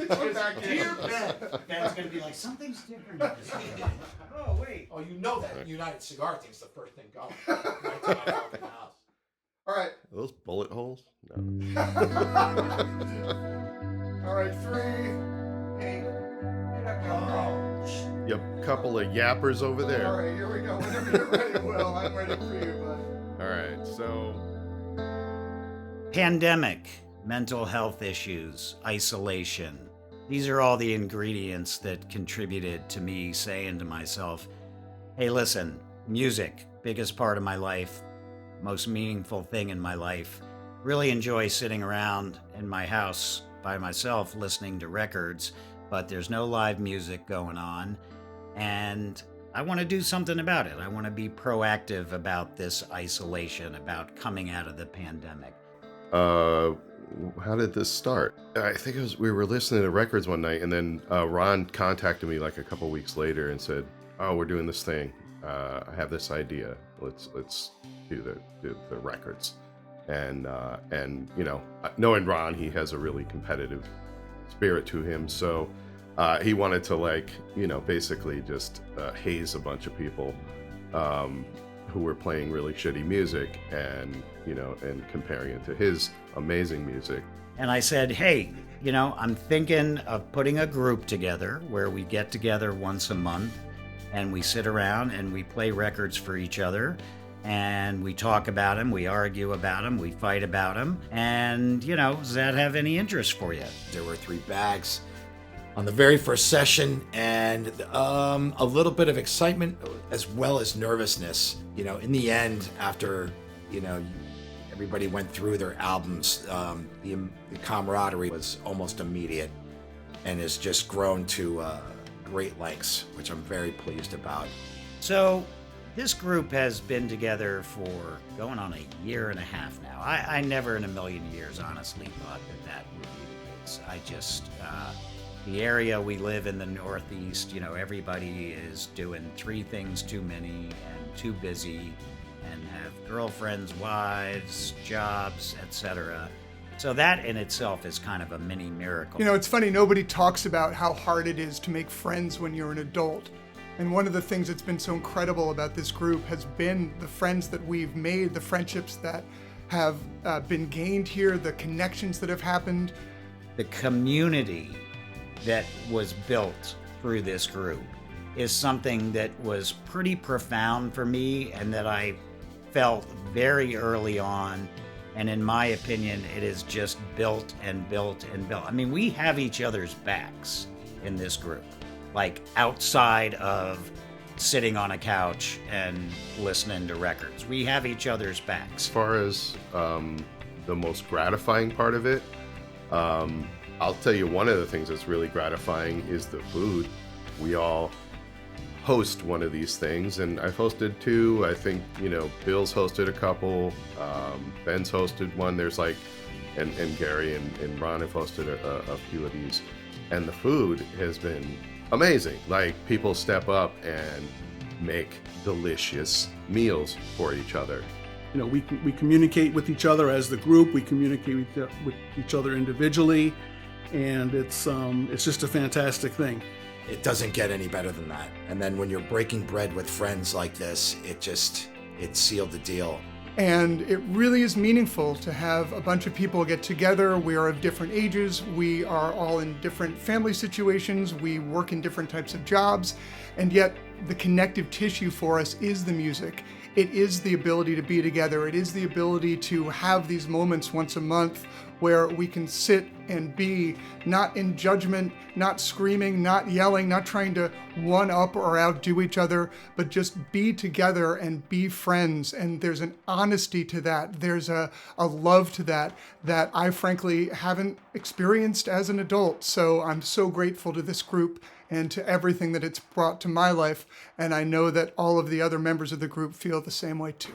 Come back Dear in. Ben. Ben's gonna be like, something's different. in this one." Oh wait. Oh, you know that United Cigar thing's the first thing going. Right to my fucking house. All right. Are those bullet holes? No. All right, 3. Hey, you're not gonna Yep, couple of yappers over All there. right, here we go. Whenever you're ready, Will, I'm ready for you, bud. All right, so Pandemic, mental health issues, isolation. These are all the ingredients that contributed to me saying to myself, hey, listen, music, biggest part of my life, most meaningful thing in my life. Really enjoy sitting around in my house by myself listening to records, but there's no live music going on. And I want to do something about it. I want to be proactive about this isolation, about coming out of the pandemic. how did this start? I think it was we were listening to records one night, and then Ron contacted me like a couple weeks later and said, "Oh, we're doing this thing. I have this idea. Let's do the records." And you know, knowing Ron, he has a really competitive spirit to him, so he wanted to, like, you know, basically just haze a bunch of people who were playing really shitty music, and, you know, and comparing it to his amazing music. And I said, hey, you know, I'm thinking of putting a group together where we get together once a month and we sit around and we play records for each other and we talk about them, we argue about them, we fight about them. And, you know, does that have any interest for you? There were 3 bags on the very first session, and a little bit of excitement as well as nervousness. You know, in the end, after, you know, everybody went through their albums, the camaraderie was almost immediate and has just grown to great lengths, which I'm very pleased about. So this group has been together for going on a year and a half now. I never in a million years honestly thought that would be the case. I just, the area we live in, the Northeast, you know, everybody is doing 3 things too many and too busy and have girlfriends, wives, jobs, etc. So that in itself is kind of a mini miracle. You know, it's funny, nobody talks about how hard it is to make friends when you're an adult. And one of the things that's been so incredible about this group has been the friends that we've made, the friendships that have been gained here, the connections that have happened. The community that was built through this group is something that was pretty profound for me and that I felt very early on. And in my opinion, it is just built and built and built. I mean, we have each other's backs in this group, like outside of sitting on a couch and listening to records. We have each other's As backs. far as the most gratifying part of it, I'll tell you, one of the things that's really gratifying is the food. We all host one of these things, and I've hosted 2. I think, you know, Bill's hosted a couple, Ben's hosted one. There's like, and Gary and Ron have hosted a few of these, and the food has been amazing. Like, people step up and make delicious meals for each other. You know, we communicate with each other as the group. We communicate with each other individually, and it's just a fantastic thing. It doesn't get any better than that. And then when you're breaking bread with friends like this, it sealed the deal. And it really is meaningful to have a bunch of people get together. We are of different ages. We are all in different family situations. We work in different types of jobs. And yet the connective tissue for us is the music. It is the ability to be together. It is the ability to have these moments once a month where we can sit and be not in judgment, not screaming, not yelling, not trying to one up or outdo each other, but just be together and be friends. And there's an honesty to that. There's a love to that I frankly haven't experienced as an adult. So I'm so grateful to this group and to everything that it's brought to my life. And I know that all of the other members of the group feel the same way too.